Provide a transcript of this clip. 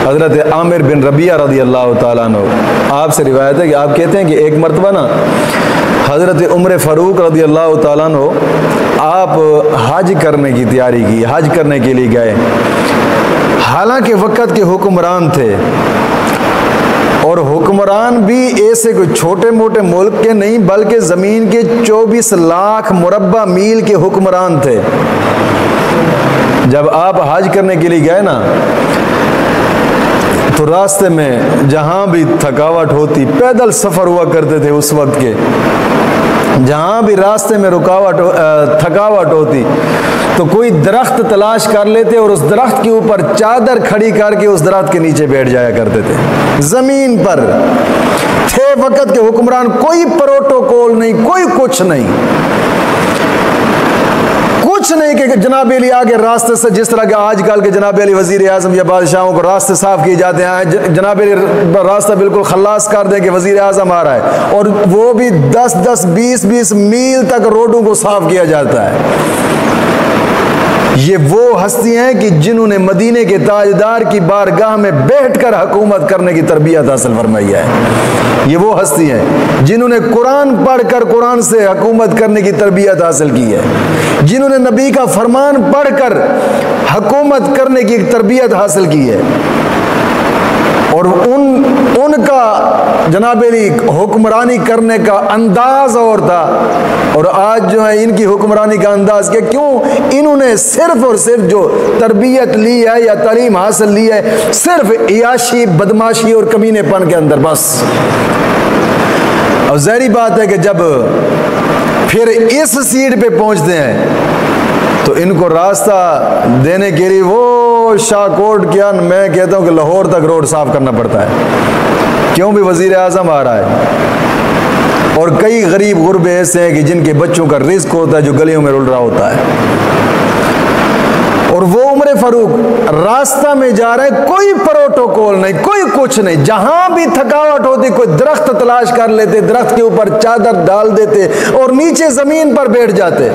हज़रत आमिर बिन रबिया रज़ी अल्लाह ताला अन्हु, आपसे रिवायत है कि आप कहते हैं कि एक मरतबा ना हज़रत उमर फ़ारूक रज़ी अल्लाह ताला अन्हु आप हज करने की तैयारी की, हज करने के लिए गए। हालांकि वक़्त के हुक्मरान थे और हुक्मरान भी ऐसे कोई छोटे मोटे मुल्क के नहीं बल्कि ज़मीन के 24 लाख मुरब्बा मील के हुक्मरान थे। जब आप हज करने के लिए गए ना तो रास्ते में जहाँ भी थकावट होती, पैदल सफ़र हुआ करते थे उस वक्त के, जहाँ भी रास्ते में थकावट होती तो कोई दरख्त तलाश कर लेते और उस दरख्त के ऊपर चादर खड़ी करके उस दरख्त के नीचे बैठ जाया करते थे। ज़मीन पर थे वक़्त के हुक्मरान, कोई प्रोटोकॉल नहीं, कोई कुछ नहीं, कुछ नहीं कि जनाब अली आगे रास्ते से, जिस तरह के आजकल के जनाब अली वज़ीर आज़म या बादशाहों को रास्ते साफ किए जाते हैं, जनाब अली रास्ता बिल्कुल खल्लास कर दें कि वज़ीर आज़म आ रहा है, और वो भी 10-10, 20-20 मील तक रोडों को साफ किया जाता है। ये वो हस्ती हैं कि जिन्होंने मदीने के ताजदार की बारगाह में बैठकर हुकूमत करने की तरबियत हासिल फरमाई है। ये वो हस्ती हैं जिन्होंने कुरान पढ़कर कुरान से हुकूमत करने की तरबियत हासिल की है, जिन्होंने नबी का फरमान पढ़कर हुकूमत करने की तरबियत हासिल की है। और उनका जनाब अली हुक्मरानी करने का अंदाज और था, और आज जो है इनकी हुक्मरानी का अंदाज क्या, क्यों इन्होंने सिर्फ और सिर्फ जो तरबियत ली है या तालीम हासिल ली है सिर्फ इयाशी, बदमाशी और कमीनेपन के अंदर बस। और ज़ाहिर बात है कि जब फिर इस सीट पे पहुंचते हैं तो इनको रास्ता देने के लिए वो शाहकोट क्या, मैं कहता हूं कि लाहौर तक रोड साफ करना पड़ता है, क्यों भी वज़ीर आज़म आ रहा है। और कई गरीब गुरबे ऐसे हैं कि जिनके बच्चों का रिस्क होता है जो गलियों में रुल रहा होता है, और वो उमर फारूक रास्ता में जा रहे हैं, कोई प्रोटोकॉल नहीं, कोई कुछ नहीं, जहां भी थकावट होती कोई दरख्त तलाश कर लेते, दरख्त के ऊपर चादर डाल देते और नीचे जमीन पर बैठ जाते।